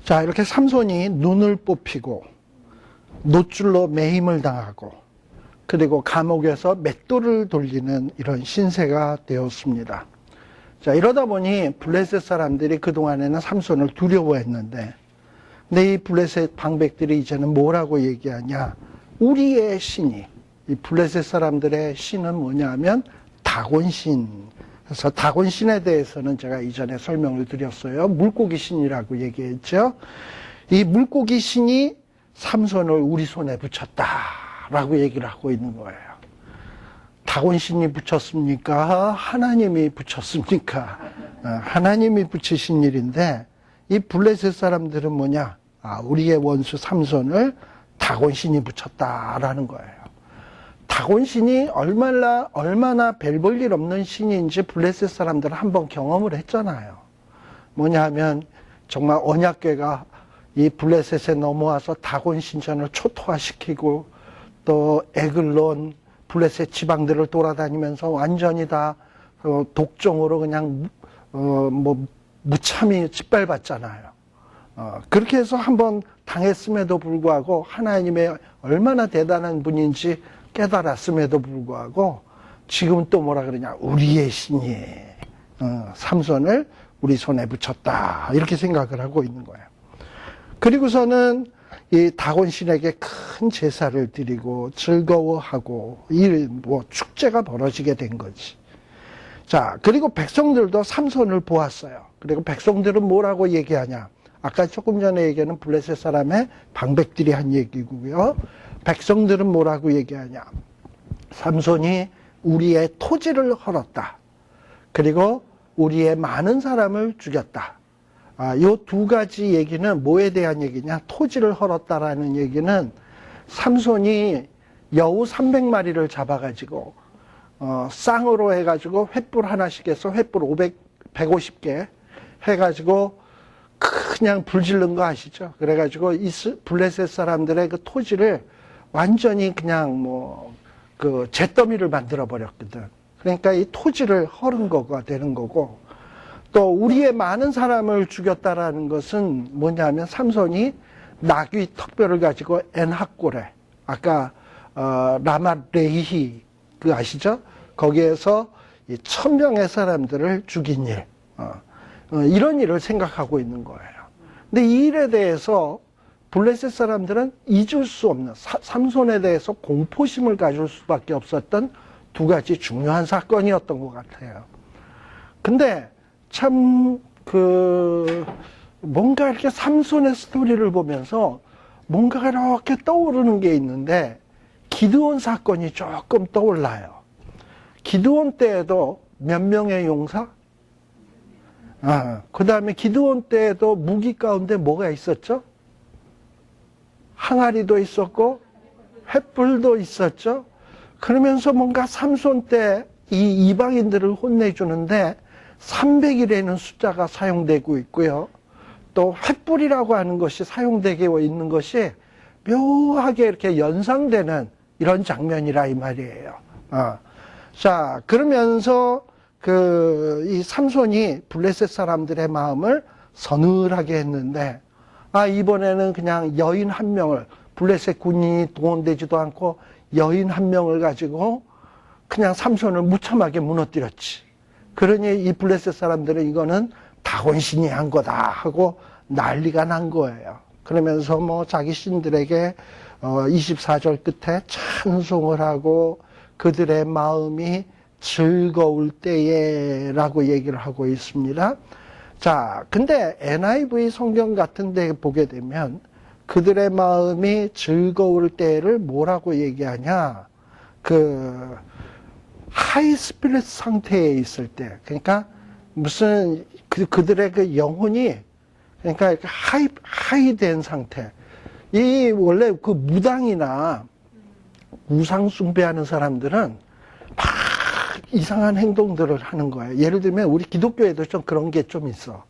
자, 이렇게 삼손이 눈을 뽑히고 노줄로 매임을 당하고 그리고 감옥에서 맷돌을 돌리는 이런 신세가 되었습니다. 자, 이러다 보니 블레셋 사람들이 그동안에는 삼손을 두려워했는데, 근데 이 블레셋 방백들이 이제는 뭐라고 얘기하냐? 우리의 신이, 이 블레셋 사람들의 신은 뭐냐 하면 다곤신. 그래서 다곤신에 대해서는 제가 이전에 설명을 드렸어요. 물고기 신이라고 얘기했죠. 이 물고기 신이 삼손을 우리 손에 붙였다라고 얘기를 하고 있는 거예요. 다곤신이 붙였습니까? 하나님이 붙였습니까? 하나님이 붙이신 일인데, 이 블레셋 사람들은 뭐냐? 우리의 원수 삼손을 다곤신이 붙였다라는 거예요. 다곤신이 얼마나 별 볼 일 없는 신인지 블레셋 사람들은 한번 경험을 했잖아요. 뭐냐 하면 정말 언약궤가 이 블레셋에 넘어와서 다곤신전을 초토화시키고 또 에글론 블레셋 지방들을 돌아다니면서 완전히 다 독종으로 그냥 무참히 짓밟았잖아요. 그렇게 해서 한번 당했음에도 불구하고 하나님의 얼마나 대단한 분인지 깨달았음에도 불구하고 지금 또 뭐라 그러냐? 우리의 신이 삼손을 우리 손에 붙였다, 이렇게 생각을 하고 있는 거예요. 그리고서는 이 다곤신에게 큰 제사를 드리고 즐거워하고 축제가 벌어지게 된 거지. 자, 그리고 백성들도 삼손을 보았어요. 그리고 백성들은 뭐라고 얘기하냐? 아까 조금 전에 얘기하는 블레셋 사람의 방백들이 한 얘기고요. 백성들은 뭐라고 얘기하냐? 삼손이 우리의 토지를 헐었다. 그리고 우리의 많은 사람을 죽였다. 요 두 가지 얘기는 뭐에 대한 얘기냐? 토지를 헐었다라는 얘기는 삼손이 여우 300마리를 잡아가지고 쌍으로 해가지고 횃불 하나씩 해서 횃불 150개 해가지고 그냥 불 지른 거 아시죠? 그래가지고 이 블레셋 사람들의 그 토지를 완전히 그냥 잿더미를 만들어 버렸거든. 그러니까 이 토지를 헐은 거가 되는 거고, 또 우리의 많은 사람을 죽였다라는 것은 뭐냐면 삼손이 나귀 턱뼈를 가지고 엔하골에, 아까 라마레히 그 아시죠? 거기에서 1000명의 사람들을 죽인 일, 이런 일을 생각하고 있는 거예요. 근데 이 일에 대해서 블레셋 사람들은 잊을 수 없는, 삼손에 대해서 공포심을 가질 수밖에 없었던 두 가지 중요한 사건이었던 것 같아요. 근데 참 뭔가 이렇게 삼손의 스토리를 보면서 뭔가 이렇게 떠오르는 게 있는데, 기드온 사건이 조금 떠올라요. 기드온 때에도 몇 명의 용사? 그 다음에 기드온 때에도 무기 가운데 뭐가 있었죠? 항아리도 있었고 횃불도 있었죠. 그러면서 뭔가 삼손 때 이 이방인들을 혼내주는데 300이라는 숫자가 사용되고 있고요. 또 횃불이라고 하는 것이 사용되고 있는 것이 묘하게 이렇게 연상되는 이런 장면이라 이 말이에요. 자, 그러면서 이 삼손이 블레셋 사람들의 마음을 서늘하게 했는데, 이번에는 그냥 여인 한 명을, 블레셋 군인이 동원되지도 않고 여인 한 명을 가지고 그냥 삼손을 무참하게 무너뜨렸지. 그러니 이 블레셋 사람들은 이거는 다곤신이 한 거다 하고 난리가 난 거예요. 그러면서 자기 신들에게 24절 끝에 찬송을 하고 그들의 마음이 즐거울 때에라고 얘기를 하고 있습니다. 자, 근데 NIV 성경 같은 데 보게 되면 그들의 마음이 즐거울 때를 뭐라고 얘기하냐? 하이 스피릿 상태에 있을 때, 그러니까 무슨 그들의 그 영혼이, 그러니까 하이 된 상태. 이 원래 그 무당이나 우상 숭배하는 사람들은 막 이상한 행동들을 하는 거예요. 예를 들면 우리 기독교에도 좀 그런 게 좀 있어.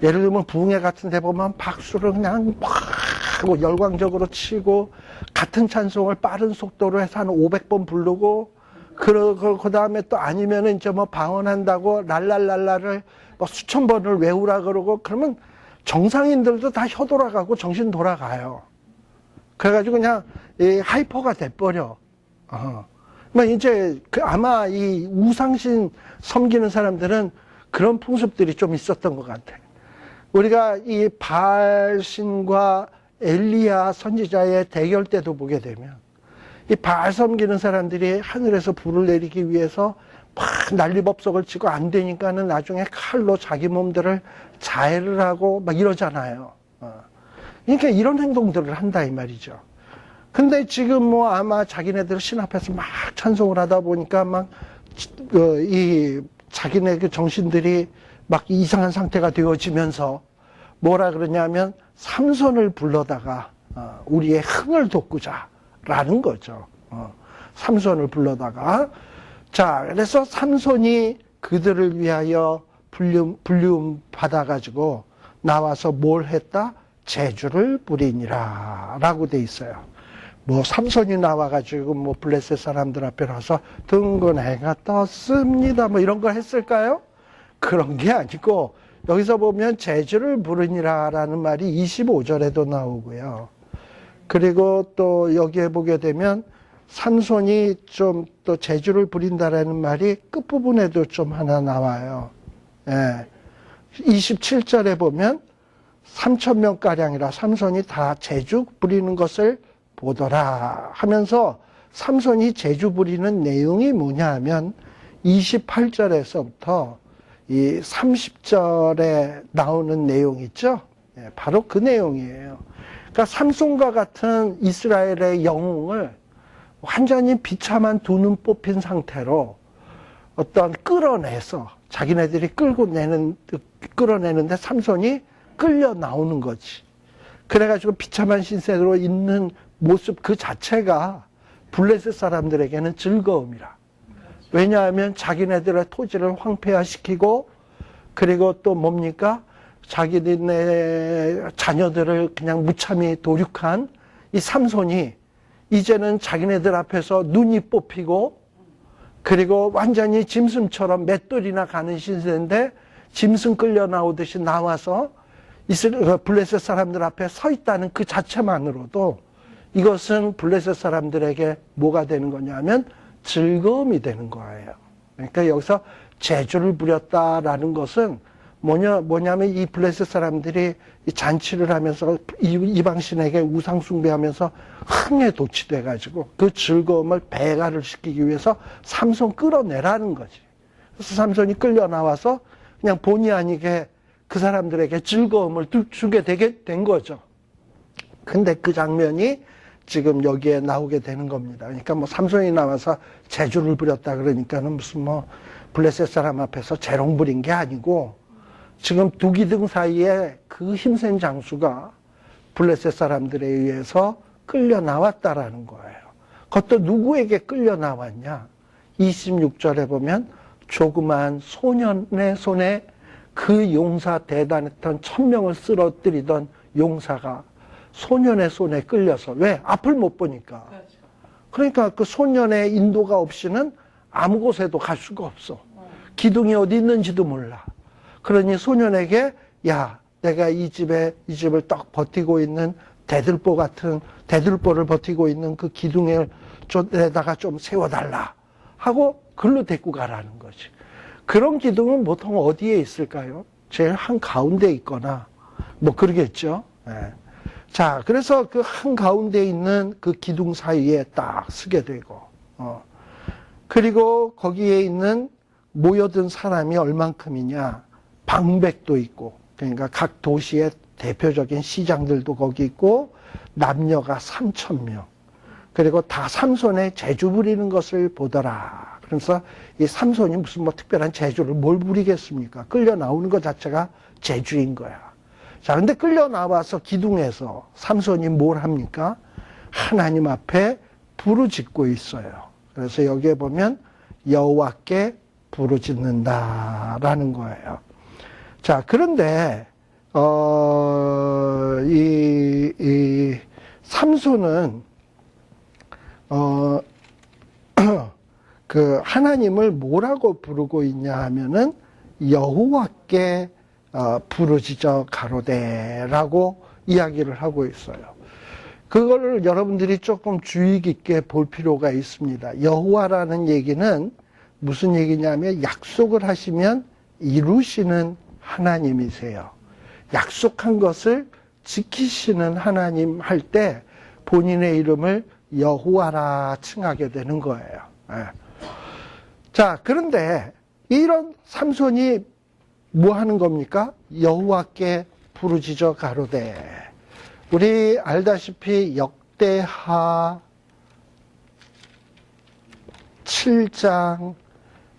예를 들면 부흥회 같은 데 보면 박수를 그냥 막 열광적으로 치고 같은 찬송을 빠른 속도로 해서 한 500번 부르고, 그 다음에 또 아니면은 이제 방언한다고 랄랄랄라를 수천 번을 외우라 그러고, 그러면 정상인들도 다 혀 돌아가고 정신 돌아가요. 그래가지고 그냥 하이퍼가 돼버려. 이제 아마 이 우상신 섬기는 사람들은 그런 풍습들이 좀 있었던 것 같아. 우리가 이 바알신과 엘리야 선지자의 대결 때도 보게 되면 이 바알 섬기는 사람들이 하늘에서 불을 내리기 위해서 막 난리법석을 치고 안 되니까는 나중에 칼로 자기 몸들을 자해를 하고 막 이러잖아요. 그러니까 이런 행동들을 한다 이 말이죠. 근데 지금 뭐 아마 자기네들 신 앞에서 막 찬송을 하다 보니까 막 이 자기네 그 정신들이 막 이상한 상태가 되어지면서 뭐라 그러냐면 삼손을 불러다가 우리의 흥을 돋구자라는 거죠. 삼손을 불러다가 자 그래서 삼손이 그들을 위하여 불리움 받아가지고 나와서 뭘 했다? 제주를 부리니라 라고 돼 있어요. 뭐 삼손이 나와가지고 뭐 블레셋 사람들 앞에 나서 둥근 해가 떴습니다 뭐 이런 걸 했을까요? 그런 게 아니고 여기서 보면 제주를 부르니라 라는 말이 25절에도 나오고요. 그리고 또 여기에 보게 되면 삼손이 좀 또 제주를 부린다라는 말이 끝부분에도 좀 하나 나와요. 27절에 보면 3,000명가량이라 삼손이 다 제주 부리는 것을 보더라 하면서 삼손이 제주 부리는 내용이 뭐냐 하면 28절에서부터 이 30절에 나오는 내용 있죠? 바로 그 내용이에요. 그러니까 삼손과 같은 이스라엘의 영웅을 완전히 비참한 두 눈 뽑힌 상태로 어떤 끌어내서 자기네들이 끌어내는데 삼손이 끌려 나오는 거지. 그래가지고 비참한 신세로 있는 모습 그 자체가 블레셋 사람들에게는 즐거움이라. 왜냐하면 자기네들의 토지를 황폐화시키고 그리고 또 뭡니까? 자기네 자녀들을 그냥 무참히 도륙한 이 삼손이 이제는 자기네들 앞에서 눈이 뽑히고 그리고 완전히 짐승처럼 맷돌이나 가는 신세인데 짐승 끌려 나오듯이 나와서 블레셋 사람들 앞에 서 있다는 그 자체만으로도 이것은 블레셋 사람들에게 뭐가 되는 거냐면 즐거움이 되는 거예요. 그러니까 여기서 제주를 부렸다라는 것은 뭐냐면 이 블레셋 사람들이 잔치를 하면서 이방신에게 우상 숭배하면서 흥에 도취돼가지고 그 즐거움을 배가를 시키기 위해서 삼손 끌어내라는 거지. 그래서 삼손이 끌려 나와서 그냥 본의 아니게 그 사람들에게 즐거움을 주게 되게 된 거죠. 근데 그 장면이 지금 여기에 나오게 되는 겁니다. 그러니까 뭐 삼손이 나와서 제주를 부렸다 그러니까는 무슨 뭐 블레셋 사람 앞에서 재롱 부린 게 아니고 지금 두 기둥 사이에 그 힘센 장수가 블레셋 사람들에 의해서 끌려 나왔다라는 거예요. 그것도 누구에게 끌려 나왔냐? 26절에 보면 조그만 소년의 손에 그 용사 대단했던 1,000명을 쓰러뜨리던 용사가 소년의 손에 끌려서 왜? 앞을 못 보니까. 그러니까 그 소년의 인도가 없이는 아무 곳에도 갈 수가 없어. 기둥이 어디 있는지도 몰라. 그러니 소년에게 야 내가 이 집을 딱 버티고 있는 대들보를 버티고 있는 그 기둥에다가 좀 세워달라 하고 글로 데리고 가라는 거지. 그런 기둥은 보통 어디에 있을까요? 제일 한가운데 있거나 뭐 그러겠죠. 자 그래서 그 한가운데 있는 그 기둥 사이에 딱 서게 되고 그리고 거기에 있는 모여든 사람이 얼만큼이냐 방백도 있고 그러니까 각 도시의 대표적인 시장들도 거기 있고 남녀가 3,000명 그리고 다 삼손의 제주 부리는 것을 보더라. 그래서 이 삼손이 무슨 뭐 특별한 제주를 뭘 부리겠습니까? 끌려 나오는 것 자체가 제주인 거야. 자, 근데 끌려 나와서 기둥에서 삼손이 뭘 합니까? 하나님 앞에 부르짖고 있어요. 그래서 여기에 보면 여호와께 부르짖는다라는 거예요. 자, 그런데 이 삼손은 그 하나님을 뭐라고 부르고 있냐 하면은 여호와께 부르짖어 가로되라고 이야기를 하고 있어요. 그거를 여러분들이 조금 주의 깊게 볼 필요가 있습니다. 여호와라는 얘기는 무슨 얘기냐면 약속을 하시면 이루시는 하나님이세요. 약속한 것을 지키시는 하나님 할 때 본인의 이름을 여호와라 칭하게 되는 거예요. 자, 그런데 이런 삼손이 뭐 하는 겁니까? 여호와께 부르짖어 가로되. 우리 알다시피 역대하 7장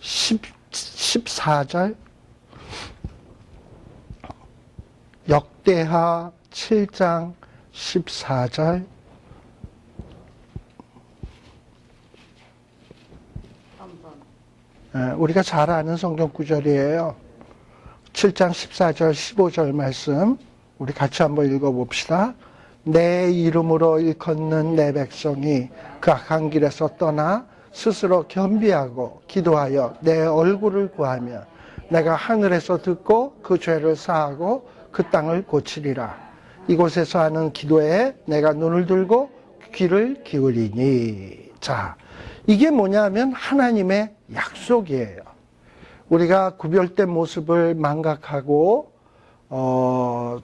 14절, 역대하 7장 14절, 우리가 잘 아는 성경 구절이에요. 7장 14절 15절 말씀 우리 같이 한번 읽어봅시다. 내 이름으로 일컫는 내 백성이 그 악한 길에서 떠나 스스로 겸비하고 기도하여 내 얼굴을 구하면 내가 하늘에서 듣고 그 죄를 사하고 그 땅을 고치리라. 이곳에서 하는 기도에 내가 눈을 들고 귀를 기울이니. 자, 이게 뭐냐면 하나님의 약속이에요. 우리가 구별된 모습을 망각하고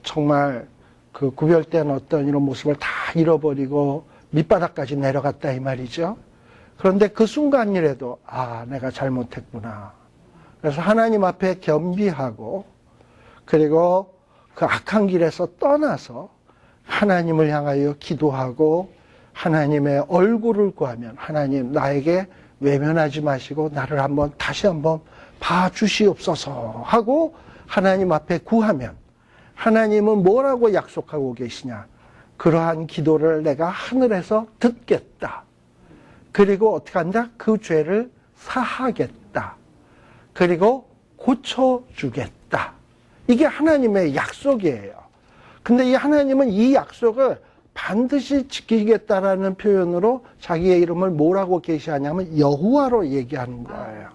정말 그 구별된 어떤 이런 모습을 다 잃어버리고 밑바닥까지 내려갔다 이 말이죠. 그런데 그 순간이라도 내가 잘못했구나. 그래서 하나님 앞에 겸비하고 그리고 그 악한 길에서 떠나서 하나님을 향하여 기도하고 하나님의 얼굴을 구하면 하나님 나에게 외면하지 마시고 나를 다시 한번 봐주시옵소서 하고 하나님 앞에 구하면 하나님은 뭐라고 약속하고 계시냐? 그러한 기도를 내가 하늘에서 듣겠다. 그리고 어떻게 한다? 그 죄를 사하겠다. 그리고 고쳐주겠다. 이게 하나님의 약속이에요. 근데 이 하나님은 이 약속을 반드시 지키겠다라는 표현으로 자기의 이름을 뭐라고 계시하냐면 여호와로 얘기하는 거예요.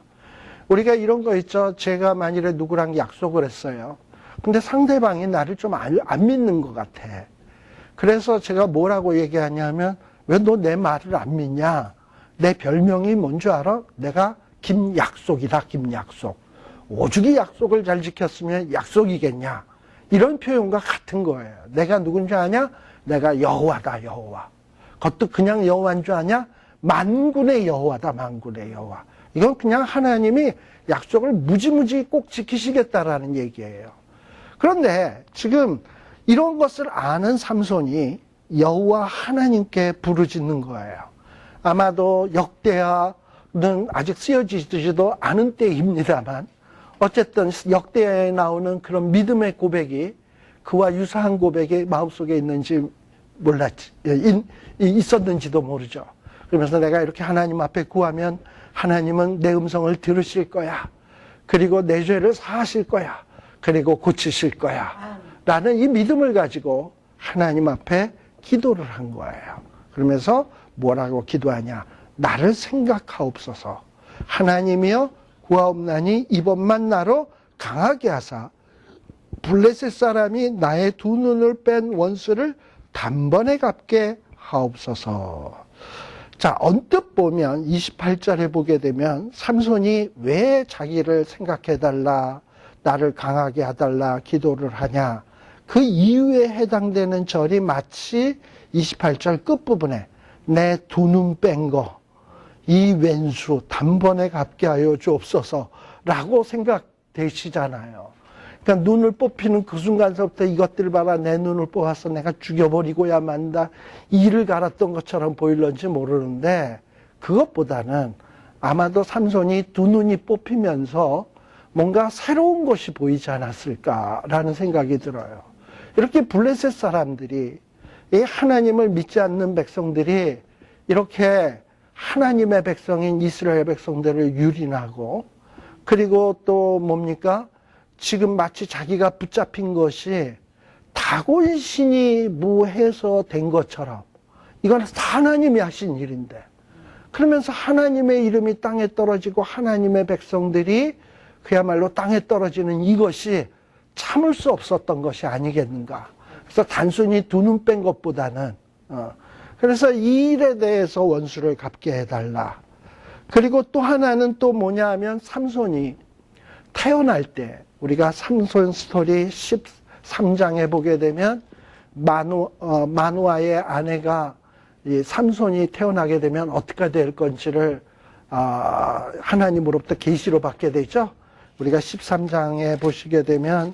우리가 이런 거 있죠. 제가 만일에 누구랑 약속을 했어요. 근데 상대방이 나를 좀 안 믿는 것 같아. 그래서 제가 뭐라고 얘기하냐면 왜 너 내 말을 안 믿냐? 내 별명이 뭔 줄 알아? 내가 김약속이다. 김약속. 오죽이 약속을 잘 지켰으면 약속이겠냐? 이런 표현과 같은 거예요. 내가 누군지 아냐? 내가 여호와다. 여호와. 그것도 그냥 여호와인 줄 아냐? 만군의 여호와다. 만군의 여호와. 이건 그냥 하나님이 약속을 무지무지 꼭 지키시겠다라는 얘기예요. 그런데 지금 이런 것을 아는 삼손이 여호와 하나님께 부르짖는 거예요. 아마도 역대하는 아직 쓰여지지도 않은 때입니다만 어쨌든 역대하에 나오는 그런 믿음의 고백이 그와 유사한 고백이 마음속에 있는지 몰랐지, 있었는지도 모르죠. 그러면서 내가 이렇게 하나님 앞에 구하면 하나님은 내 음성을 들으실 거야. 그리고 내 죄를 사하실 거야. 그리고 고치실 거야. 라는 이 믿음을 가지고 하나님 앞에 기도를 한 거예요. 그러면서 뭐라고 기도하냐? 나를 생각하옵소서. 하나님이여 구하옵나니 이번만 나로 강하게 하사 블레셋 사람이 나의 두 눈을 뺀 원수를 단번에 갚게 하옵소서. 자, 언뜻 보면 28절에 보게 되면 삼손이 왜 자기를 생각해달라, 나를 강하게 해달라 기도를 하냐. 그 이유에 해당되는 절이 마치 28절 끝부분에 내 두 눈 뺀 거, 이 왼수 단번에 갚게 하여 주옵소서 라고 생각되시잖아요. 그러니까 눈을 뽑히는 그 순간서부터 이것들 봐라, 내 눈을 뽑아서 내가 죽여버리고야 만다, 이를 갈았던 것처럼 보일런지 모르는데 그것보다는 아마도 삼손이 두 눈이 뽑히면서 뭔가 새로운 것이 보이지 않았을까라는 생각이 들어요. 이렇게 블레셋 사람들이, 이 하나님을 믿지 않는 백성들이 이렇게 하나님의 백성인 이스라엘 백성들을 유린하고, 그리고 또 뭡니까? 지금 마치 자기가 붙잡힌 것이 다곤신이 무해서 된 것처럼, 이건 다 하나님이 하신 일인데, 그러면서 하나님의 이름이 땅에 떨어지고 하나님의 백성들이 그야말로 땅에 떨어지는 이것이 참을 수 없었던 것이 아니겠는가. 그래서 단순히 두 눈 뺀 것보다는 그래서 이 일에 대해서 원수를 갚게 해달라. 그리고 또 하나는 또 뭐냐 하면 삼손이 태어날 때 우리가 삼손 스토리 13장에 보게 되면 마누아의 아내가 이 삼손이 태어나게 되면 어떻게 될 건지를 하나님으로부터 계시로 받게 되죠. 우리가 13장에 보시게 되면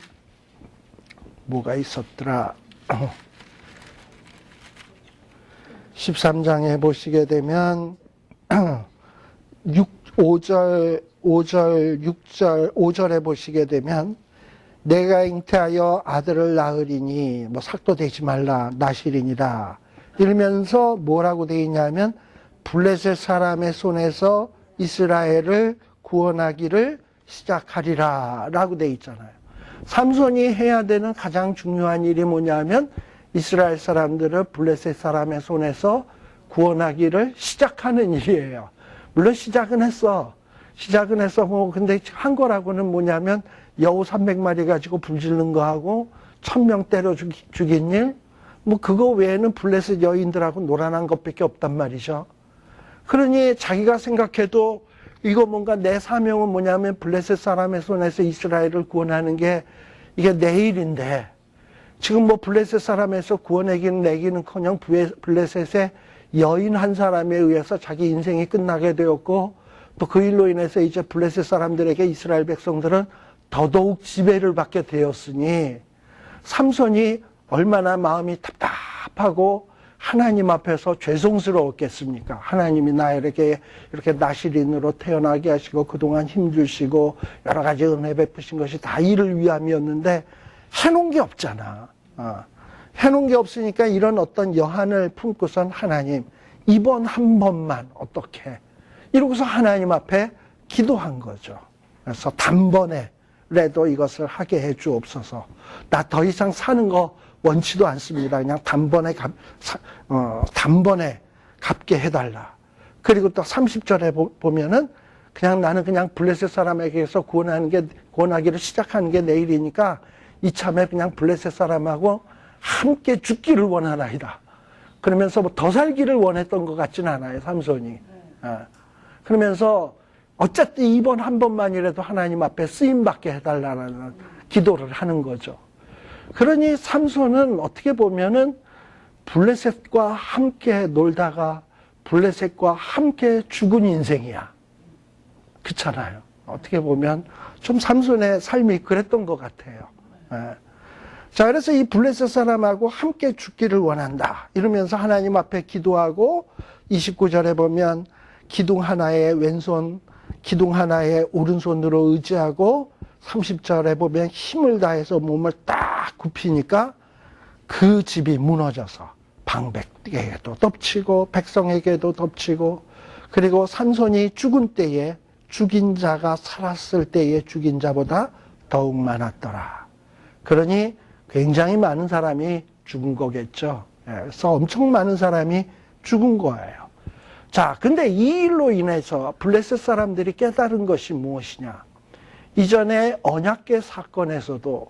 뭐가 있었더라. 13장에 보시게 되면 5절, 6절, 5절에 보시게 되면 내가 잉태하여 아들을 낳으리니 뭐 삭도 되지 말라 나시리니라 이러면서 뭐라고 되어 있냐면 블레셋 사람의 손에서 이스라엘을 구원하기를 시작하리라 라고 되어 있잖아요. 삼손이 해야 되는 가장 중요한 일이 뭐냐면 이스라엘 사람들을 블레셋 사람의 손에서 구원하기를 시작하는 일이에요. 물론 시작은 했어. 근데 한 거라고는 뭐냐면 여우 300마리 가지고 불지르는 거 하고 1000명 때려 죽인 일, 뭐 그거 외에는 블레셋 여인들하고 놀아난 것밖에 없단 말이죠. 그러니 자기가 생각해도 이거 뭔가 내 사명은 뭐냐면 블레셋 사람의 손에서 이스라엘을 구원하는 게 이게 내 일인데 지금 뭐 블레셋 사람에서 구원하기는 내기는커녕 블레셋의 여인 한 사람에 의해서 자기 인생이 끝나게 되었고 또 그 일로 인해서 이제 블레셋 사람들에게 이스라엘 백성들은 더더욱 지배를 받게 되었으니 삼손이 얼마나 마음이 답답하고 하나님 앞에서 죄송스러웠겠습니까? 하나님이 나에게 이렇게 나시린으로 태어나게 하시고 그동안 힘주시고 여러 가지 은혜 베푸신 것이 다 이를 위함이었는데 해놓은 게 없잖아. 해놓은 게 없으니까 이런 어떤 여한을 품고선 하나님 이번 한 번만 어떻게 이러고서 하나님 앞에 기도한 거죠. 그래서 단번에라도 이것을 하게 해 주옵소서. 나 더 이상 사는 거 원치도 않습니다. 그냥 단번에 갚게 해달라. 그리고 또 30절에 보면은 나는 그냥 블레셋 사람에게서 구원하기를 시작하는 게 내일이니까 이참에 그냥 블레셋 사람하고 함께 죽기를 원하나이다. 그러면서 뭐 더 살기를 원했던 것 같지는 않아요, 삼손이. 그러면서 어쨌든 이번 한 번만이라도 하나님 앞에 쓰임받게 해달라는 기도를 하는 거죠. 그러니 삼손은 어떻게 보면은 블레셋과 함께 놀다가 블레셋과 함께 죽은 인생이야. 그렇잖아요. 어떻게 보면 좀 삼손의 삶이 그랬던 것 같아요. 자, 그래서 이 블레셋 사람하고 함께 죽기를 원한다. 이러면서 하나님 앞에 기도하고 29절에 보면 기둥 하나에 왼손, 기둥 하나에 오른손으로 의지하고 30절에 보면 힘을 다해서 몸을 딱 굽히니까 그 집이 무너져서 방백에게도 덮치고 백성에게도 덮치고 그리고 삼손이 죽은 때에 죽인 자가 살았을 때에 죽인 자보다 더욱 많았더라. 그러니 굉장히 많은 사람이 죽은 거겠죠. 그래서 엄청 많은 사람이 죽은 거예요. 자, 근데 이 일로 인해서 블레셋 사람들이 깨달은 것이 무엇이냐? 이전에 언약궤 사건에서도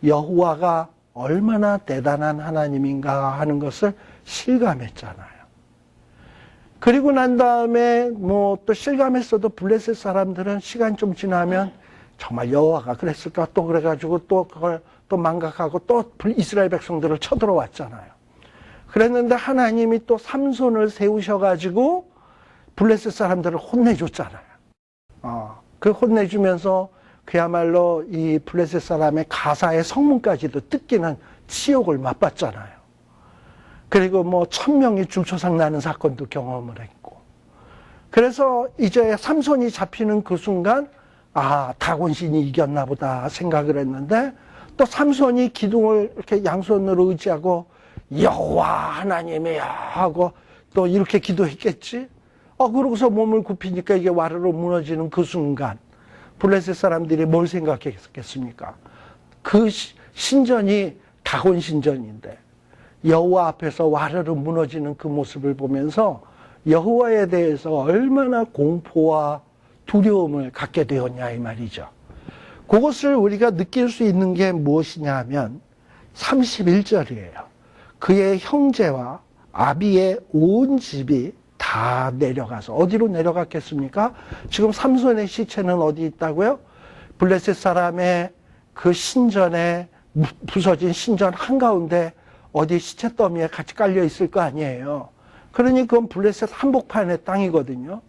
여호와가 얼마나 대단한 하나님인가 하는 것을 실감했잖아요. 그리고 난 다음에 뭐 또 실감했어도 블레셋 사람들은 시간 좀 지나면 정말 여호와가 그랬을까 또 그래가지고 또 그걸 또 망각하고 또 이스라엘 백성들을 쳐들어왔잖아요. 그랬는데 하나님이 또 삼손을 세우셔가지고 블레셋 사람들을 혼내줬잖아요. 그 혼내주면서 그야말로 이 블레셋 사람의 가사의 성문까지도 뜯기는 치욕을 맛봤잖아요. 그리고 뭐 1000명이 줄초상 나는 사건도 경험을 했고. 그래서 이제 삼손이 잡히는 그 순간 다곤신이 이겼나 보다 생각을 했는데 또 삼손이 기둥을 이렇게 양손으로 의지하고 여호와 하나님이야 하고 또 이렇게 기도했겠지. 그러고서 몸을 굽히니까 이게 와르르 무너지는 그 순간 블레셋 사람들이 뭘 생각했겠습니까? 그 신전이 다곤 신전인데 여호와 앞에서 와르르 무너지는 그 모습을 보면서 여호와에 대해서 얼마나 공포와 두려움을 갖게 되었냐 이 말이죠. 그것을 우리가 느낄 수 있는 게 무엇이냐 하면 31절이에요. 그의 형제와 아비의 온 집이 다 내려가서 어디로 내려갔겠습니까? 지금 삼손의 시체는 어디 있다고요? 블레셋 사람의 그 신전에 부서진 신전 한가운데 어디 시체 더미에 같이 깔려 있을 거 아니에요. 그러니 그건 블레셋 한복판의 땅이거든요.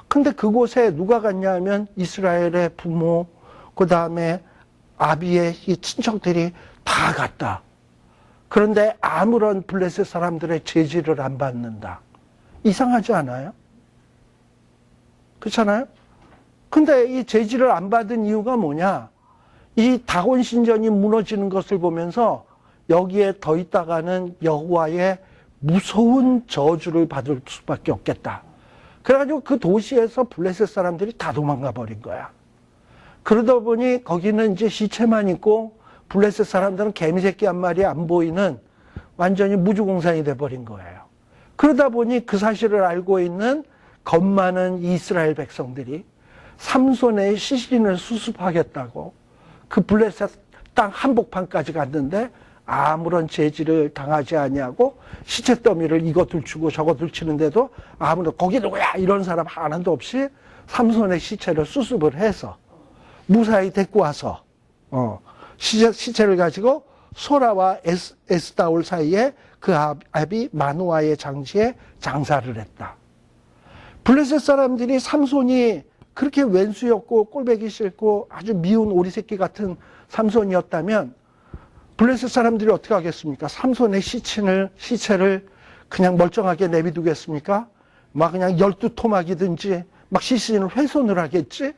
근데 그곳에 누가 갔냐 하면 이스라엘의 부모, 그 다음에 아비의 이 친척들이 다 갔다. 그런데 아무런 블레셋 사람들의 제지를 안 받는다. 이상하지 않아요? 그렇잖아요? 근데 이 제지를 안 받은 이유가 뭐냐? 이 다곤 신전이 무너지는 것을 보면서 여기에 더 있다가는 여호와의 무서운 저주를 받을 수밖에 없겠다. 그래가지고 그 도시에서 블레셋 사람들이 다 도망가 버린 거야. 그러다 보니 거기는 이제 시체만 있고 블레셋 사람들은 개미새끼 한 마리 안 보이는 완전히 무주공산이 돼버린 거예요. 그러다 보니 그 사실을 알고 있는 겁 많은 이스라엘 백성들이 삼손의 시신을 수습하겠다고 그 블레셋 땅 한복판까지 갔는데 아무런 제지를 당하지 아니하고 시체 더미를 이거 들추고 저거 들치는데도 아무런 거기 누구야 이런 사람 하나도 없이 삼손의 시체를 수습을 해서 무사히 데리고 와서 시체를 가지고 소라와 에스다올 사이에 그 아비 마노아의 장지에 장사를 했다. 블레셋 사람들이 삼손이 그렇게 왼수였고 꼴배기 싫고 아주 미운 오리새끼 같은 삼손이었다면 블레셋 사람들이 어떻게 하겠습니까? 삼손의 시체를 그냥 멀쩡하게 내비두겠습니까? 막 그냥 12토막이든지 막 시신을 훼손을 하겠지?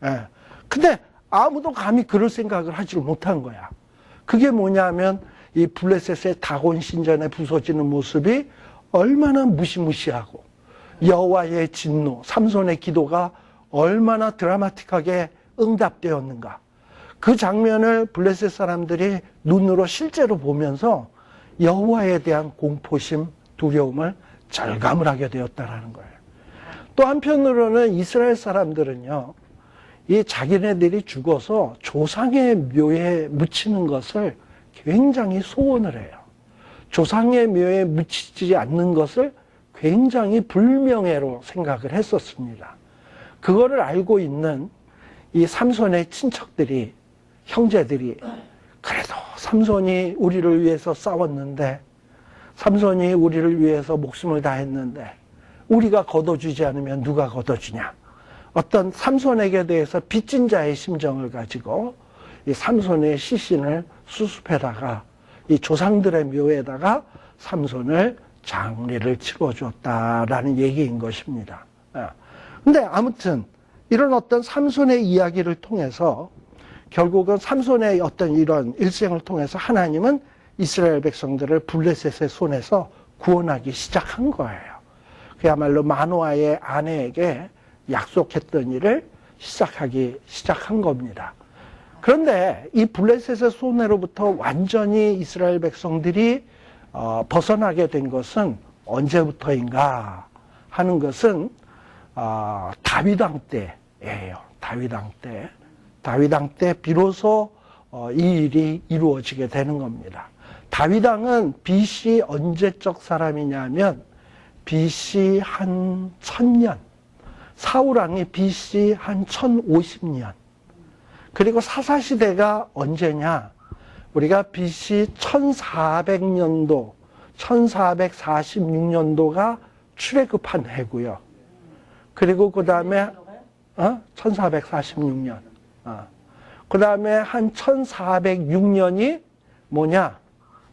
예. 근데 아무도 감히 그럴 생각을 하지를 못한 거야. 그게 뭐냐면 이 블레셋의 다곤 신전에 부서지는 모습이 얼마나 무시무시하고 여호와의 진노, 삼손의 기도가 얼마나 드라마틱하게 응답되었는가. 그 장면을 블레셋 사람들이 눈으로 실제로 보면서 여호와에 대한 공포심, 두려움을 절감을 하게 되었다라는 거예요. 또 한편으로는 이스라엘 사람들은요, 이 자기네들이 죽어서 조상의 묘에 묻히는 것을 굉장히 소원을 해요. 조상의 묘에 묻히지 않는 것을 굉장히 불명예로 생각을 했었습니다. 그거를 알고 있는 이 삼손의 친척들이, 형제들이, 그래도 삼손이 우리를 위해서 싸웠는데, 삼손이 우리를 위해서 목숨을 다했는데, 우리가 걷어주지 않으면 누가 걷어주냐. 어떤 삼손에게 대해서 빚진 자의 심정을 가지고 이 삼손의 시신을 수습해다가 이 조상들의 묘에다가 삼손을 장례를 치러줬다라는 얘기인 것입니다. 근데 아무튼 이런 어떤 삼손의 이야기를 통해서 결국은 삼손의 어떤 이런 일생을 통해서 하나님은 이스라엘 백성들을 블레셋의 손에서 구원하기 시작한 거예요. 그야말로 마노아의 아내에게 약속했던 일을 시작한 겁니다. 그런데 이 블레셋의 손해로부터 완전히 이스라엘 백성들이 벗어나게 된 것은 언제부터인가 하는 것은 다윗 왕 때예요. 다윗 왕 때 비로소 이 일이 이루어지게 되는 겁니다. 다윗 왕은 BC 언제적 사람이냐면 BC 한 1000년, 사울 왕이 BC 한 1050년, 그리고 사사시대가 언제냐? 우리가 BC 1400년도, 1446년도가 출애굽한 해고요. 그리고 그 다음에 1446년. 그 다음에 한 1406년이 뭐냐?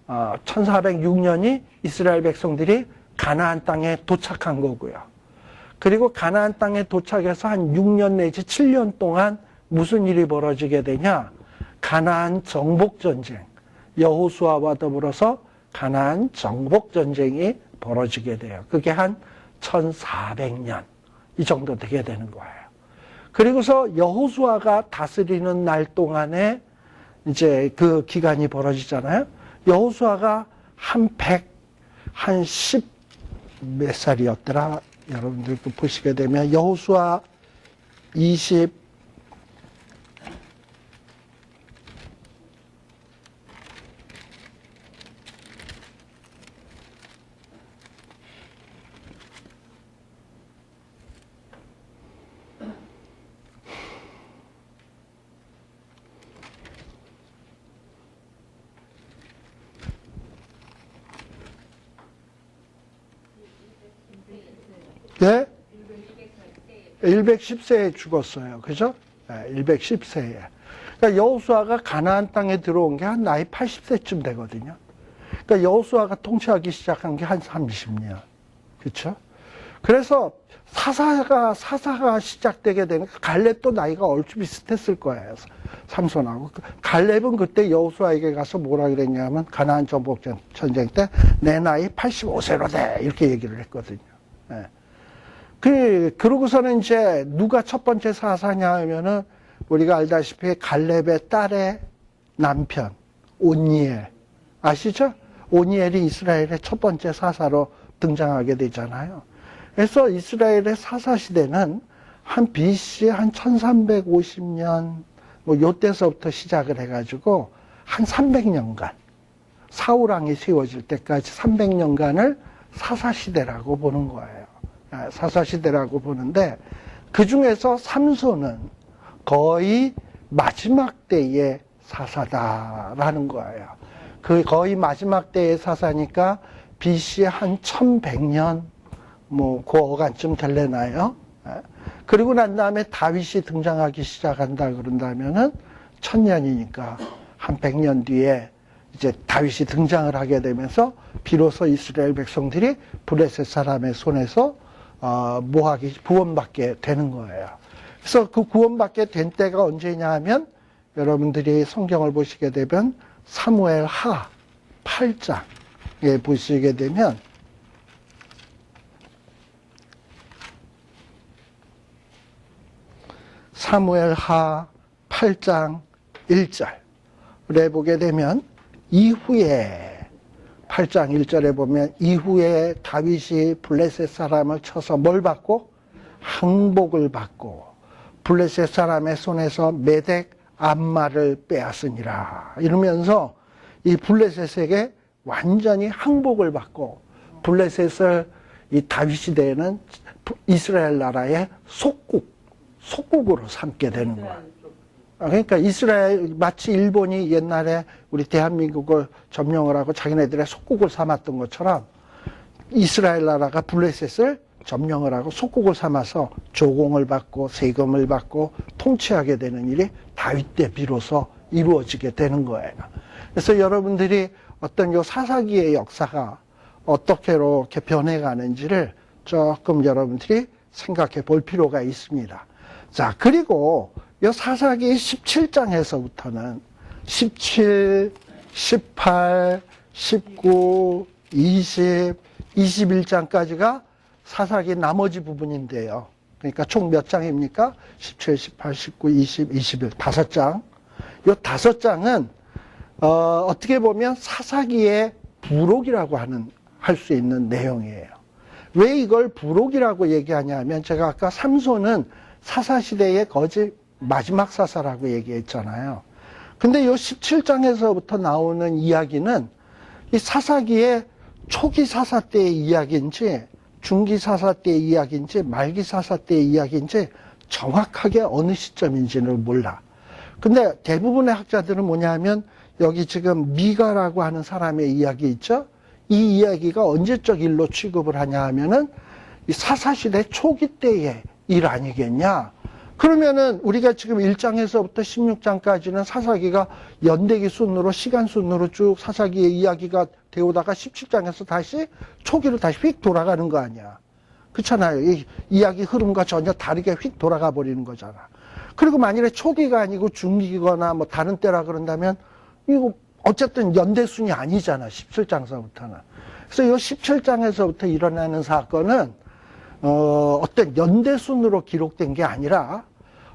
1406년이 이스라엘 백성들이 가나안 땅에 도착한 거고요. 그리고 가나안 땅에 도착해서 한 6년 내지 7년 동안 무슨 일이 벌어지게 되냐? 가나안 정복전쟁, 여호수아와 더불어서 가나안 정복전쟁이 벌어지게 돼요. 그게 한 1400년 이 정도 되게 되는 거예요. 그리고서 여호수아가 다스리는 날 동안에 이제 그 기간이 벌어지잖아요. 여호수아가 한 10 몇 살이었더라? 여러분들도 보시게 되면 여호수아 20 예? 110세에 죽었어요. 그죠? 110세에. 그러니까 여호수아가 가나안 땅에 들어온 게 한 나이 80세쯤 되거든요. 그러니까 여호수아가 통치하기 시작한 게 한 30년. 그렇죠? 그래서 사사가 시작되게 되는 갈렙도 나이가 얼추 비슷했을 거예요. 삼손하고. 갈렙은 그때 여호수아에게 가서 뭐라 그랬냐면 가나안 정복 전쟁 때 내 나이 85세로 돼. 이렇게 얘기를 했거든요. 예. 그러고서는 이제 누가 첫 번째 사사냐 하면은 우리가 알다시피 갈렙의 딸의 남편 오니엘 아시죠? 오니엘이 이스라엘의 첫 번째 사사로 등장하게 되잖아요. 그래서 이스라엘의 사사 시대는 한 BC 한 1350년 뭐 요때서부터 시작을 해가지고 한 300년간 사울왕이 세워질 때까지 300년간을 사사 시대라고 보는 거예요. 사사 시대라고 보는데 그 중에서 삼손은 거의 마지막 때의 사사다라는 거예요. 그 거의 마지막 때의 사사니까 BC 한 1100년 뭐 그 어간쯤 될래나요? 그리고 난 다음에 다윗이 등장하기 시작한다 그런다면은 1000년이니까 한 100년 뒤에 이제 다윗이 등장을 하게 되면서 비로소 이스라엘 백성들이 블레셋 사람의 손에서 구원받게 되는 거예요. 그래서 그 구원받게 된 때가 언제냐 하면 여러분들이 성경을 보시게 되면 사무엘 하 8장에 보시게 되면 사무엘 하 8장 1절에 보게 되면 이후에 8장 1절에 보면 이후에 다윗이 블레셋 사람을 쳐서 뭘 받고? 항복을 받고 블레셋 사람의 손에서 메덱 암마를 빼앗으니라 이러면서 이 블레셋에게 완전히 항복을 받고 블레셋을 이 다윗 시대에는 이스라엘 나라의 속국으로 삼게 되는 거야. 그러니까 이스라엘 마치 일본이 옛날에 우리 대한민국을 점령을 하고 자기네들의 속국을 삼았던 것처럼 이스라엘 나라가 블레셋을 점령을 하고 속국을 삼아서 조공을 받고 세금을 받고 통치하게 되는 일이 다윗 때 비로소 이루어지게 되는 거예요. 그래서 여러분들이 어떤 요 사사기의 역사가 어떻게 이렇게 변해가는지를 조금 여러분들이 생각해 볼 필요가 있습니다. 자, 그리고 요 사사기 17장에서부터는 17, 18, 19, 20, 21장까지가 사사기 나머지 부분인데요. 그러니까 총 몇 장입니까? 17, 18, 19, 20, 21, 5장. 요 5장은 어떻게 보면 사사기의 부록이라고 할 수 있는 내용이에요. 왜 이걸 부록이라고 얘기하냐 하면 제가 아까 삼손은 사사시대의 거의 마지막 사사라고 얘기했잖아요. 근데 요 17장에서부터 나오는 이야기는 이 사사기의 초기 사사 때의 이야기인지 중기 사사 때의 이야기인지 말기 사사 때의 이야기인지 정확하게 어느 시점인지는 몰라. 근데 대부분의 학자들은 뭐냐 하면 여기 지금 미가라고 하는 사람의 이야기 있죠? 이 이야기가 언제적 일로 취급을 하냐 하면은 이 사사시대 초기 때의 일 아니겠냐? 그러면은 우리가 지금 1장에서부터 16장까지는 사사기가 연대기 순으로 시간 순으로 쭉 사사기의 이야기가 되오다가 17장에서 다시 초기로 다시 휙 돌아가는 거 아니야. 그렇잖아요. 이 이야기 흐름과 전혀 다르게 휙 돌아가 버리는 거잖아. 그리고 만일에 초기가 아니고 중기거나 뭐 다른 때라 그런다면 이거 어쨌든 연대순이 아니잖아. 17장서부터는. 그래서 이 17장에서부터 일어나는 사건은 어떤 연대순으로 기록된 게 아니라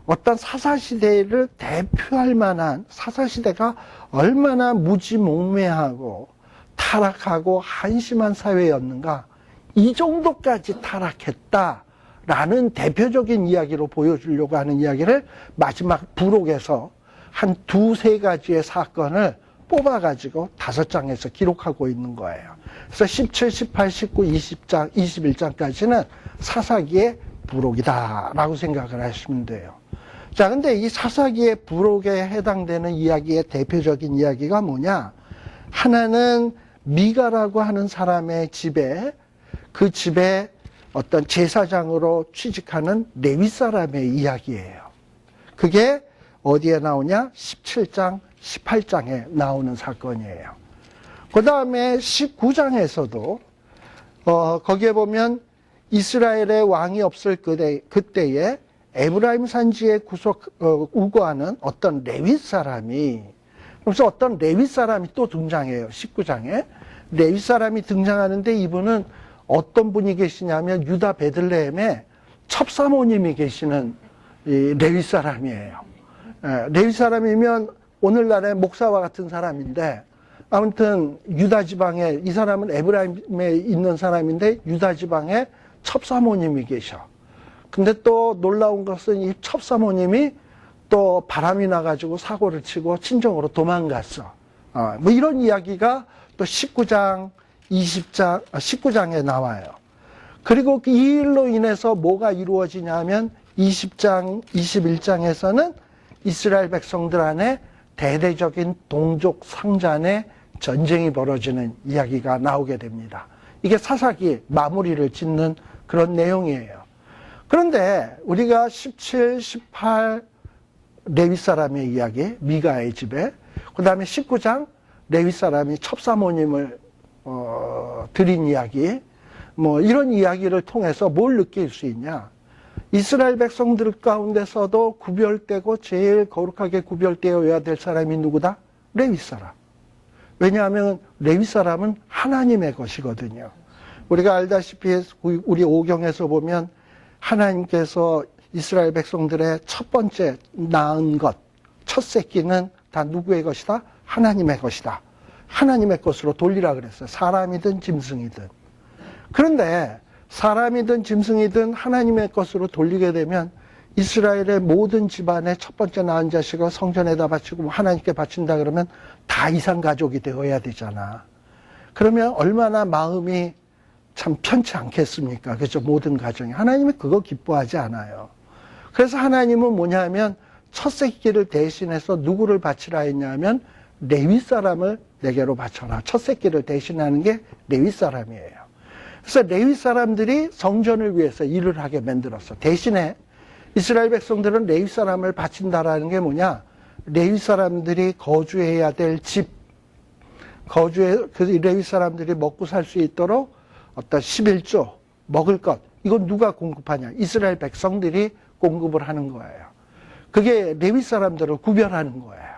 어떤 사사시대를 대표할 만한 사사시대가 얼마나 무지몽매하고 타락하고 한심한 사회였는가 이 정도까지 타락했다라는 대표적인 이야기로 보여주려고 하는 이야기를 마지막 부록에서 한 두세 가지의 사건을 뽑아가지고 5장에서 기록하고 있는 거예요. 그래서 17, 18, 19, 20장, 21장까지는 사사기의 부록이다라고 생각을 하시면 돼요. 자, 근데 이 사사기의 부록에 해당되는 이야기의 대표적인 이야기가 뭐냐? 하나는 미가라고 하는 사람의 집에 그 집에 어떤 제사장으로 취직하는 레위 사람의 이야기예요. 그게 어디에 나오냐? 17장, 18장에 나오는 사건이에요. 그 다음에 19장에서도 거기에 보면 이스라엘의 왕이 없을 그때에 에브라임 산지에 우거하는 어떤 레위 사람이, 그래서 어떤 레위 사람이 또 등장해요. 19장에. 레위 사람이 등장하는데 이분은 어떤 분이 계시냐면 유다 베들레헴에 첩사모님이 계시는 이 레위 사람이에요. 레위 사람이면 오늘날의 목사와 같은 사람인데, 아무튼 유다 지방에, 이 사람은 에브라임에 있는 사람인데 유다 지방에 첩사모님이 계셔. 근데 또 놀라운 것은 이 첩사모님이 또 바람이 나가지고 사고를 치고 친정으로 도망갔어. 뭐 이런 이야기가 또 19장, 19장에 나와요. 그리고 이 일로 인해서 뭐가 이루어지냐면 20장, 21장에서는 이스라엘 백성들 안에 대대적인 동족 상잔의 전쟁이 벌어지는 이야기가 나오게 됩니다. 이게 사사기 마무리를 짓는 그런 내용이에요. 그런데 우리가 17, 18 레위 사람의 이야기, 미가의 집에, 그 다음에 19장 레위 사람이 첩사모님을 드린 이야기, 뭐 이런 이야기를 통해서 뭘 느낄 수 있냐? 이스라엘 백성들 가운데서도 구별되고 제일 거룩하게 구별되어야 될 사람이 누구다? 레위 사람. 왜냐하면 레위 사람은 하나님의 것이거든요. 우리가 알다시피 우리 오경에서 보면 하나님께서 이스라엘 백성들의 첫 번째 낳은 것, 첫 새끼는 다 누구의 것이다? 하나님의 것이다. 하나님의 것으로 돌리라 그랬어요. 사람이든 짐승이든. 그런데 사람이든 짐승이든 하나님의 것으로 돌리게 되면 이스라엘의 모든 집안의 첫 번째 낳은 자식을 성전에다 바치고 하나님께 바친다 그러면 다 이상 가족이 되어야 되잖아. 그러면 얼마나 마음이 참 편치 않겠습니까? 그죠? 모든 가정이. 하나님이 그거 기뻐하지 않아요. 그래서 하나님은 뭐냐면 첫 새끼를 대신해서 누구를 바치라 했냐면 레위 사람을 내게로 바쳐라. 첫 새끼를 대신하는 게 레위 사람이에요. 그래서 레위 사람들이 성전을 위해서 일을 하게 만들었어. 대신에 이스라엘 백성들은 레위 사람을 바친다라는 게 뭐냐? 레위 사람들이 거주해야 될 집, 그 레위 사람들이 먹고 살 수 있도록 어떤 11조, 먹을 것, 이건 누가 공급하냐? 이스라엘 백성들이 공급을 하는 거예요. 그게 레위 사람들을 구별하는 거예요.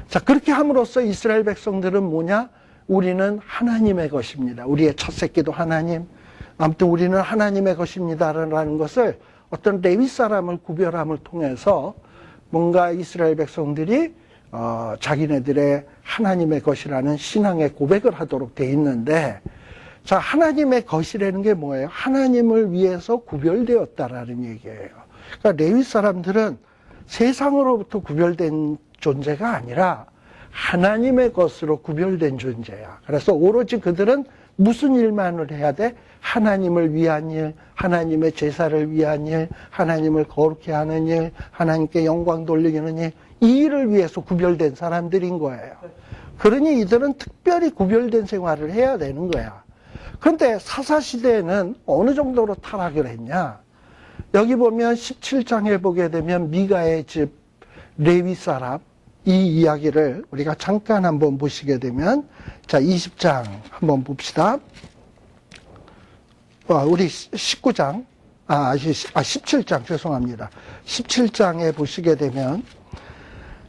자, 그렇게 함으로써 이스라엘 백성들은 뭐냐? 우리는 하나님의 것입니다. 우리의 첫 새끼도 하나님. 아무튼 우리는 하나님의 것입니다라는 것을 어떤 레위 사람을 구별함을 통해서 뭔가 이스라엘 백성들이 자기네들의 하나님의 것이라는 신앙의 고백을 하도록 돼 있는데, 자, 하나님의 것이라는 게 뭐예요? 하나님을 위해서 구별되었다라는 얘기예요. 그러니까 레위 사람들은 세상으로부터 구별된 존재가 아니라 하나님의 것으로 구별된 존재야. 그래서 오로지 그들은 무슨 일만을 해야 돼? 하나님을 위한 일, 하나님의 제사를 위한 일, 하나님을 거룩히 하는 일, 하나님께 영광 돌리는 일, 이 일을 위해서 구별된 사람들인 거예요. 그러니 이들은 특별히 구별된 생활을 해야 되는 거야. 그런데 사사시대에는 어느 정도로 타락을 했냐? 여기 보면 17장에 보게 되면 미가의 집 레위 사람, 이 이야기를 우리가 잠깐 한번 보시게 되면, 자, 20장 한번 봅시다. 우리 19장, 17장, 죄송합니다. 17장에 보시게 되면,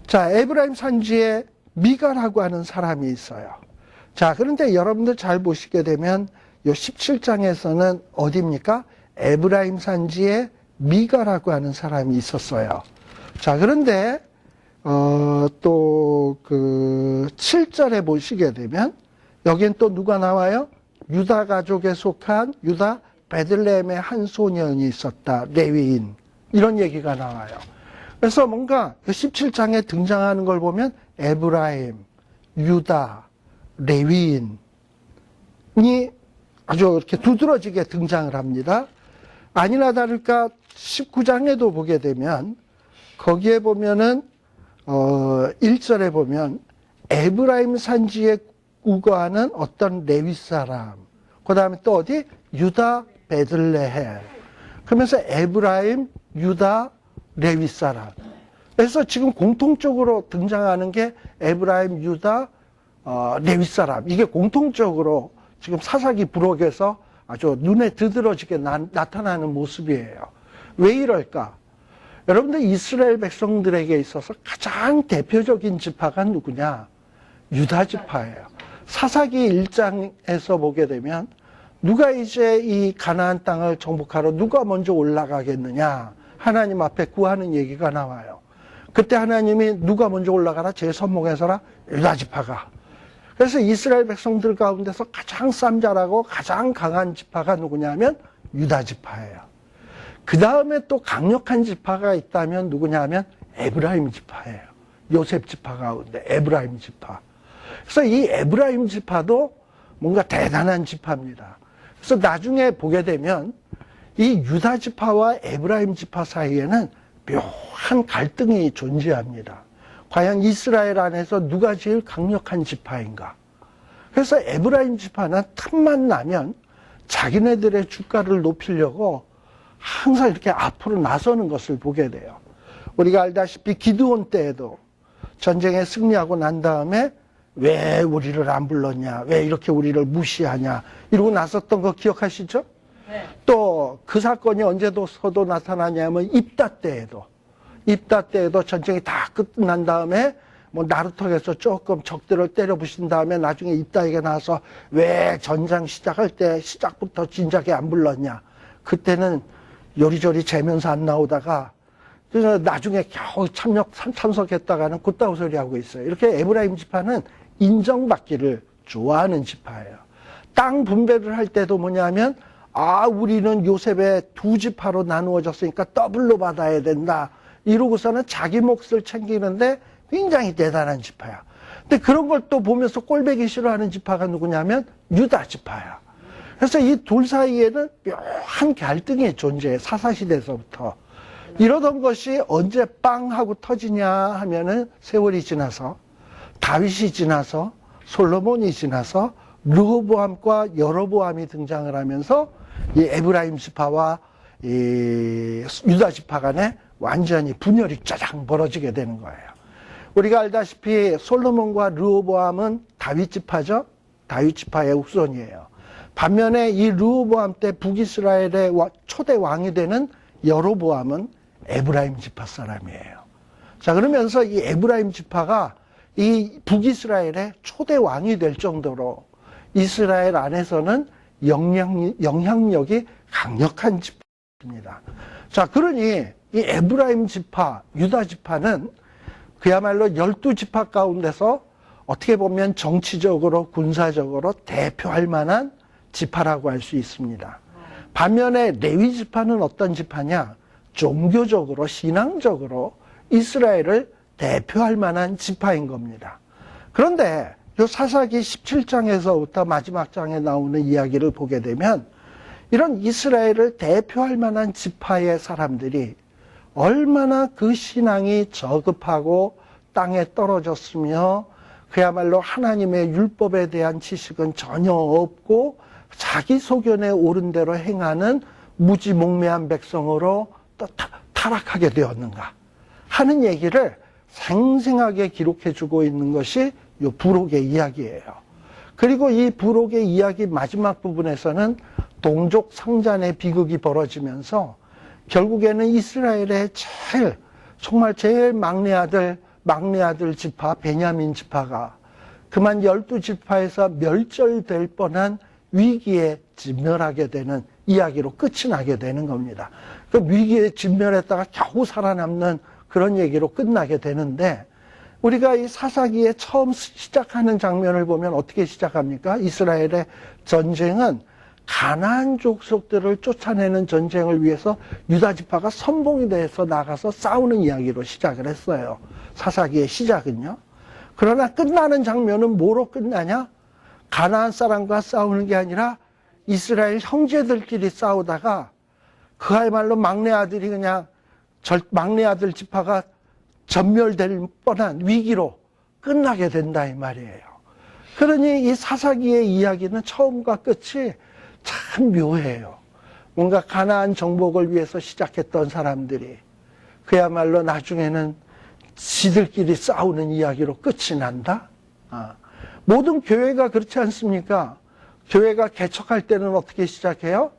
자, 에브라임 산지에 미가라고 하는 사람이 있어요. 자, 그런데 여러분들 잘 보시게 되면, 요 17장에서는 어디입니까? 에브라임 산지에 미가라고 하는 사람이 있었어요. 자, 그런데, 또, 7절에 보시게 되면, 여긴 또 누가 나와요? 유다 가족에 속한 유다 베들레헴의 한 소년이 있었다. 레위인. 이런 얘기가 나와요. 그래서 뭔가 17장에 등장하는 걸 보면 에브라임, 유다, 레위인이 아주 이렇게 두드러지게 등장을 합니다. 아니나 다를까 19장에도 보게 되면 거기에 보면은 1절에 보면 에브라임 산지에 우거하는 어떤 레위 사람, 그 다음에 또 어디? 유다 베들레헴. 그러면서 에브라임, 유다, 레위 사람. 그래서 지금 공통적으로 등장하는 게 에브라임, 유다, 레위 사람. 이게 공통적으로 지금 사사기 부록에서 아주 눈에 드드러지게 나타나는 모습이에요. 왜 이럴까? 여러분들 이스라엘 백성들에게 있어서 가장 대표적인 지파가 누구냐? 유다 지파예요. 사사기 1장에서 보게 되면 누가 이제 이 가나안 땅을 정복하러 누가 먼저 올라가겠느냐? 하나님 앞에 구하는 얘기가 나와요. 그때 하나님이 누가 먼저 올라가라? 제 선목에서라? 유다 지파가. 그래서 이스라엘 백성들 가운데서 가장 쌈잘하고 가장 강한 지파가 누구냐면 유다 지파예요. 그 다음에 또 강력한 지파가 있다면 누구냐면 에브라임 지파예요. 요셉 지파 가운데 에브라임 지파. 그래서 이 에브라임 지파도 뭔가 대단한 지파입니다. 그래서 나중에 보게 되면 이 유다 지파와 에브라임 지파 사이에는 묘한 갈등이 존재합니다. 과연 이스라엘 안에서 누가 제일 강력한 지파인가? 그래서 에브라임 지파는 틈만 나면 자기네들의 주가를 높이려고 항상 이렇게 앞으로 나서는 것을 보게 돼요. 우리가 알다시피 기드온 때에도 전쟁에 승리하고 난 다음에 왜 우리를 안 불렀냐, 왜 이렇게 우리를 무시하냐 이러고 나섰던 거 기억하시죠? 네. 또 그 사건이 언제서도 나타나냐면 입다 때에도 전쟁이 다 끝난 다음에 뭐 나루터에서 조금 적들을 때려 부신 다음에 나중에 입다에게 나와서 왜 전장 시작할 때 시작부터 진작에 안 불렀냐. 그때는 요리조리 재면서 안 나오다가 나중에 겨우 참석했다가는 곧다우 소리 하고 있어요. 이렇게 에브라임 지파는 인정받기를 좋아하는 지파예요. 땅 분배를 할 때도 뭐냐면 우리는 요셉의 두 지파로 나누어졌으니까 더블로 받아야 된다. 이러고서는 자기 몫을 챙기는데 굉장히 대단한 지파야. 근데 그런 걸 또 보면서 꼴배기 싫어하는 지파가 누구냐면 유다 지파야. 그래서 이 둘 사이에는 묘한 갈등이 존재해. 사사시대에서부터. 이러던 것이 언제 빵 하고 터지냐 하면은 세월이 지나서 다윗이 지나서 솔로몬이 지나서 르호보암과 여로보암이 등장을 하면서 이 에브라임 지파와 이 유다 지파 간에 완전히 분열이 짜장 벌어지게 되는 거예요. 우리가 알다시피 솔로몬과 르호보암은 다윗 지파죠. 다윗 지파의 후손이에요. 반면에 이 르호보암 때 북이스라엘의 초대 왕이 되는 여로보암은 에브라임 지파 사람이에요. 자, 그러면서 이 에브라임 지파가 이 북이스라엘의 초대 왕이 될 정도로 이스라엘 안에서는 영향력이 강력한 지파입니다. 자, 그러니 이 에브라임 지파, 유다 지파는 그야말로 12지파 가운데서 어떻게 보면 정치적으로 군사적으로 대표할 만한 지파라고 할 수 있습니다. 반면에 레위 지파는 어떤 지파냐? 종교적으로 신앙적으로 이스라엘을 대표할 만한 지파인 겁니다. 그런데 이 사사기 17장에서부터 마지막 장에 나오는 이야기를 보게 되면 이런 이스라엘을 대표할 만한 지파의 사람들이 얼마나 그 신앙이 저급하고 땅에 떨어졌으며 그야말로 하나님의 율법에 대한 지식은 전혀 없고 자기 소견에 옳은 대로 행하는 무지몽매한 백성으로 또 타락하게 되었는가 하는 얘기를 생생하게 기록해주고 있는 것이 이 부록의 이야기예요. 그리고 이 부록의 이야기 마지막 부분에서는 동족 상잔의 비극이 벌어지면서 결국에는 이스라엘의 정말 제일 막내 아들 지파 베냐민 지파가 그만 12지파에서 멸절될 뻔한 위기에 진멸하게 되는 이야기로 끝이 나게 되는 겁니다. 그 위기에 진멸했다가 겨우 살아남는 그런 얘기로 끝나게 되는데 우리가 이 사사기에 처음 시작하는 장면을 보면 어떻게 시작합니까? 이스라엘의 전쟁은 가나안 족속들을 쫓아내는 전쟁을 위해서 유다 지파가 선봉이 돼서 나가서 싸우는 이야기로 시작을 했어요. 사사기의 시작은요. 그러나 끝나는 장면은 뭐로 끝나냐? 가나안 사람과 싸우는 게 아니라 이스라엘 형제들끼리 싸우다가 그야말로 막내 아들이 그냥 막내 아들 지파가 전멸될 뻔한 위기로 끝나게 된다 이 말이에요. 그러니 이 사사기의 이야기는 처음과 끝이 참 묘해요. 뭔가 가나안 정복을 위해서 시작했던 사람들이 그야말로 나중에는 지들끼리 싸우는 이야기로 끝이 난다? 모든 교회가 그렇지 않습니까? 교회가 개척할 때는 어떻게 시작해요?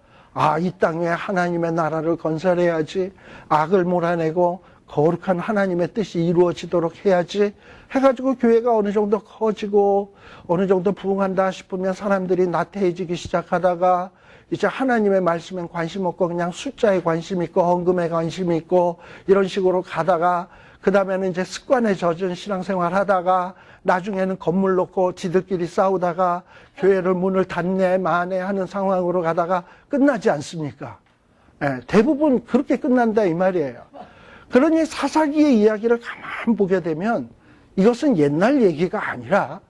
이 땅에 하나님의 나라를 건설해야지, 악을 몰아내고 거룩한 하나님의 뜻이 이루어지도록 해야지 해가지고 교회가 어느 정도 커지고 어느 정도 부흥한다 싶으면 사람들이 나태해지기 시작하다가 이제 하나님의 말씀엔 관심 없고 그냥 숫자에 관심 있고 헌금에 관심 있고 이런 식으로 가다가 그 다음에는 이제 습관에 젖은 신앙생활 하다가 나중에는 건물 놓고 지들끼리 싸우다가 교회를 문을 닫네 마네 하는 상황으로 가다가 끝나지 않습니까? 대부분 그렇게 끝난다 이 말이에요. 그러니 사사기의 이야기를 가만 보게 되면 이것은 옛날 얘기가 아니라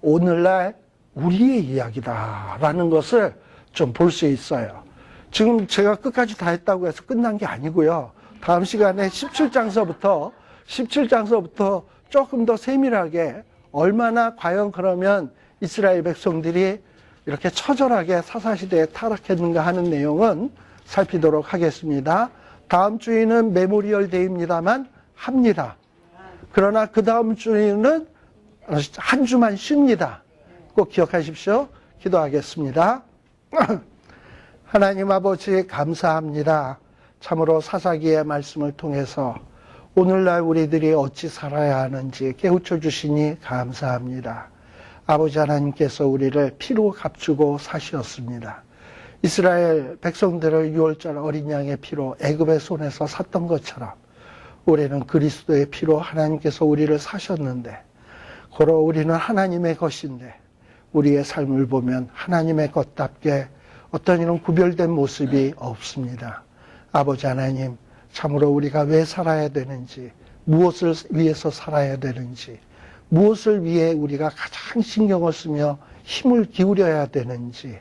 오늘날 우리의 이야기다라는 것을 좀 볼 수 있어요. 지금 제가 끝까지 다 했다고 해서 끝난 게 아니고요. 다음 시간에 17장서부터 조금 더 세밀하게 얼마나 과연 그러면 이스라엘 백성들이 이렇게 처절하게 사사시대에 타락했는가 하는 내용은 살피도록 하겠습니다. 다음 주에는 메모리얼 데이입니다만 합니다. 그러나 그 다음 주에는 한 주만 쉽니다. 꼭 기억하십시오. 기도하겠습니다. 하나님 아버지 감사합니다. 참으로 사사기의 말씀을 통해서 오늘날 우리들이 어찌 살아야 하는지 깨우쳐 주시니 감사합니다. 아버지 하나님께서 우리를 피로 값주고 사시었습니다. 이스라엘 백성들을 6월절 어린 양의 피로 애굽의 손에서 샀던 것처럼 우리는 그리스도의 피로 하나님께서 우리를 사셨는데 고로 우리는 하나님의 것인데 우리의 삶을 보면 하나님의 것답게 어떤 이런 구별된 모습이 없습니다. 아버지 하나님, 참으로 우리가 왜 살아야 되는지, 무엇을 위해서 살아야 되는지, 무엇을 위해 우리가 가장 신경을 쓰며 힘을 기울여야 되는지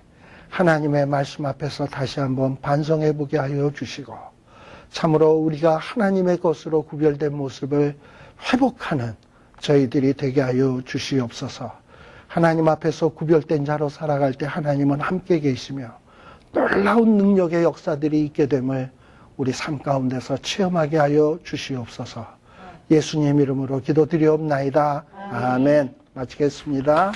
하나님의 말씀 앞에서 다시 한번 반성해 보게 하여 주시고 참으로 우리가 하나님의 것으로 구별된 모습을 회복하는 저희들이 되게 하여 주시옵소서. 하나님 앞에서 구별된 자로 살아갈 때 하나님은 함께 계시며 놀라운 능력의 역사들이 있게 됨을 우리 삶 가운데서 체험하게 하여 주시옵소서. 예수님 이름으로 기도드리옵나이다. 아멘. 마치겠습니다.